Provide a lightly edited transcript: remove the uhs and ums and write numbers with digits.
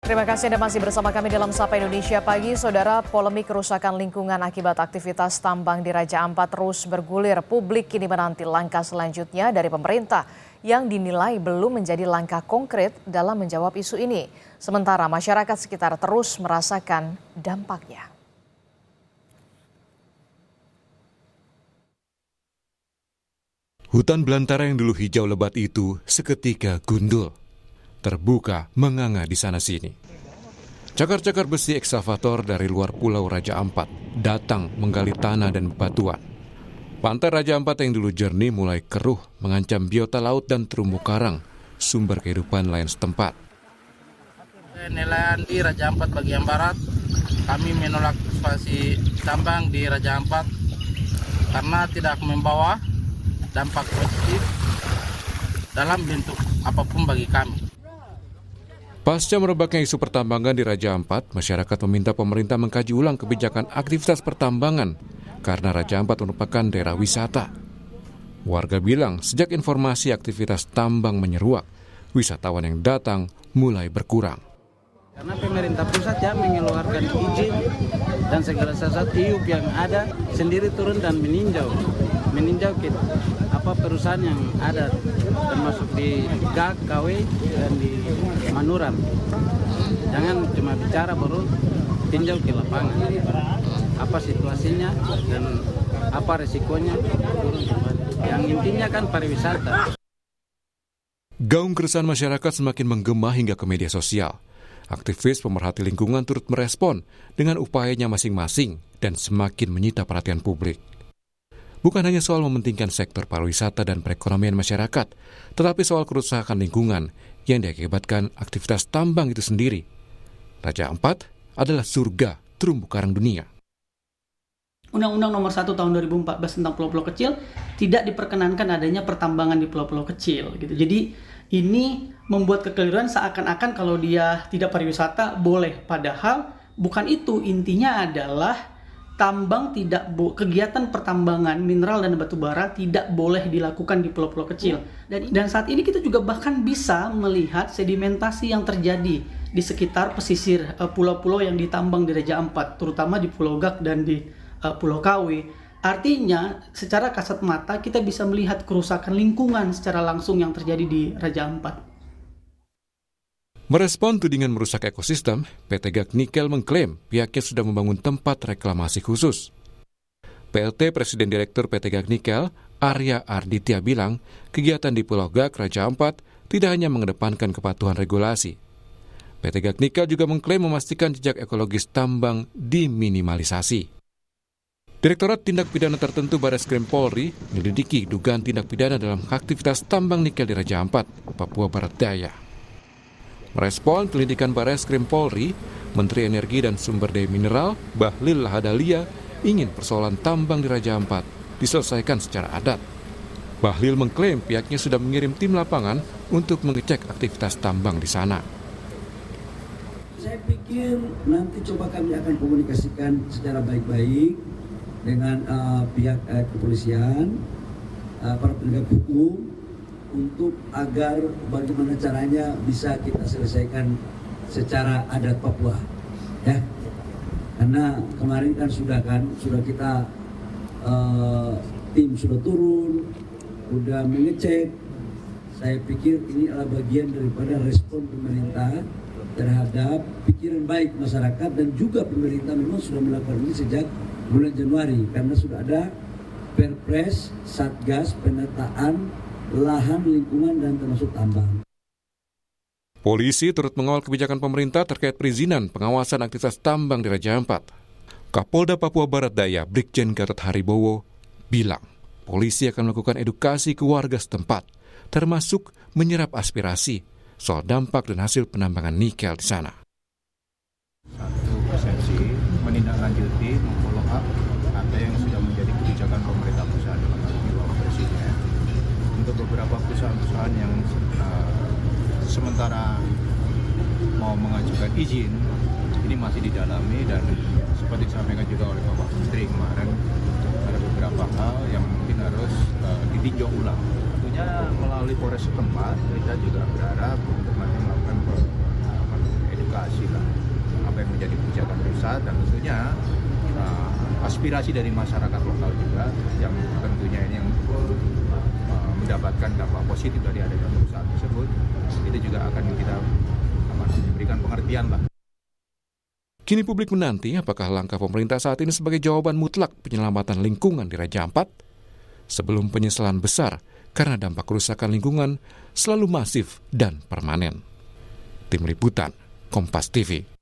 Terima kasih Anda masih bersama kami dalam Sapa Indonesia Pagi. Saudara, polemik kerusakan lingkungan akibat aktivitas tambang di Raja Ampat terus bergulir. Publik kini menanti langkah selanjutnya dari pemerintah yang dinilai belum menjadi langkah konkret dalam menjawab isu ini. Sementara masyarakat sekitar terus merasakan dampaknya. Hutan belantara yang dulu hijau lebat itu seketika gundul. Terbuka menganga di sana-sini. Cakar-cakar besi ekskavator dari luar pulau Raja Ampat datang menggali tanah dan bebatuan. Pantai Raja Ampat yang dulu jernih mulai keruh, mengancam biota laut dan terumbu karang, sumber kehidupan nelayan setempat. Nelayan di Raja Ampat bagian barat, kami menolak eksplorasi tambang di Raja Ampat karena tidak membawa dampak positif dalam bentuk apapun bagi kami. Pasca merebaknya isu pertambangan di Raja Ampat, masyarakat meminta pemerintah mengkaji ulang kebijakan aktivitas pertambangan karena Raja Ampat merupakan daerah wisata. Warga bilang sejak informasi aktivitas tambang menyeruak, wisatawan yang datang mulai berkurang. Karena pemerintah pusat ya mengeluarkan izin dan segala sesuatu IUP yang ada sendiri turun dan meninjau perusahaan yang ada termasuk di GAK, KW, dan di Manuram. Jangan cuma bicara baru tinjau ke lapangan. Apa situasinya dan apa resikonya turun kembali. Yang intinya kan pariwisata. Gaung keresahan masyarakat semakin menggema hingga ke media sosial. Aktivis pemerhati lingkungan turut merespon dengan upayanya masing-masing dan semakin menyita perhatian publik. Bukan hanya soal mementingkan sektor pariwisata dan perekonomian masyarakat, tetapi soal kerusakan lingkungan yang diakibatkan aktivitas tambang itu sendiri. Raja Ampat adalah surga terumbu karang dunia. Undang-Undang Nomor 1 Tahun 2014 tentang pulau-pulau kecil tidak diperkenankan adanya pertambangan di pulau-pulau kecil. Gitu. Jadi ini membuat kekeliruan seakan-akan kalau dia tidak pariwisata boleh. Padahal bukan itu, intinya adalah kegiatan pertambangan mineral dan batu bara tidak boleh dilakukan di pulau-pulau kecil. Dan saat ini kita juga bahkan bisa melihat sedimentasi yang terjadi di sekitar pesisir pulau-pulau yang ditambang di Raja Ampat, terutama di Pulau Gak dan di Pulau KW. Artinya secara kasat mata kita bisa melihat kerusakan lingkungan secara langsung yang terjadi di Raja Ampat. Merespon tudingan merusak ekosistem, PT GAK Nikel mengklaim pihaknya sudah membangun tempat reklamasi khusus. PLT Presiden Direktur PT GAK Nikel, Arya Arditya bilang, kegiatan di Pulau GAK Raja Ampat tidak hanya mengedepankan kepatuhan regulasi. PT GAK Nikel juga mengklaim memastikan jejak ekologis tambang diminimalisasi. Direktorat Tindak Pidana Tertentu Barreskrim Polri menyelidiki dugaan tindak pidana dalam aktivitas tambang nikel di Raja Ampat, Papua Barat Daya. Merespon penyelidikan Barreskrim Polri, Menteri Energi dan Sumber Daya Mineral Bahlil Lahadalia ingin persoalan tambang di Raja Ampat diselesaikan secara adat. Bahlil mengklaim pihaknya sudah mengirim tim lapangan untuk mengecek aktivitas tambang di sana. Saya pikir nanti coba kami akan komunikasikan secara baik-baik dengan pihak kepolisian, para penegak hukum, untuk agar bagaimana caranya bisa kita selesaikan secara adat Papua, ya. Karena kemarin kan sudah kita tim sudah turun, sudah mengecek. Saya pikir ini adalah bagian daripada respon pemerintah terhadap pikiran baik masyarakat, dan juga pemerintah memang sudah melakukan ini sejak bulan Januari karena sudah ada Perpres Satgas penataan lahan lingkungan dan termasuk tambang. Polisi turut mengawal kebijakan pemerintah terkait perizinan pengawasan aktivitas tambang di Raja Ampat. Kapolda Papua Barat Daya Brigjen Gatot Haribowo bilang, polisi akan melakukan edukasi ke warga setempat, termasuk menyerap aspirasi soal dampak dan hasil penambangan nikel di sana. Satu persepsi menindaklanjuti memfollow up apa yang sudah menjadi kebijakan pemerintah pusat dalam hal ini Bapak Presiden. Untuk beberapa perusahaan-perusahaan yang sementara mau mengajukan izin, ini masih didalami, dan seperti disampaikan juga oleh Bapak Menteri kemarin, ada beberapa hal yang mungkin harus ditinjau ulang. Tentunya melalui Polres setempat, kita juga berharap untuk nanti melakukan edukasi mengadvokasi lah apa yang menjadi kebijakan pusat, dan tentunya aspirasi dari masyarakat lokal juga yang tentunya ini yang mendapatkan dampak positif dari adanya perusahaan tersebut, itu juga akan kita berikan pengertian lah. Kini publik menanti apakah langkah pemerintah saat ini sebagai jawaban mutlak penyelamatan lingkungan di Raja Ampat sebelum penyesalan besar karena dampak kerusakan lingkungan selalu masif dan permanen. Tim Liputan, Kompas TV.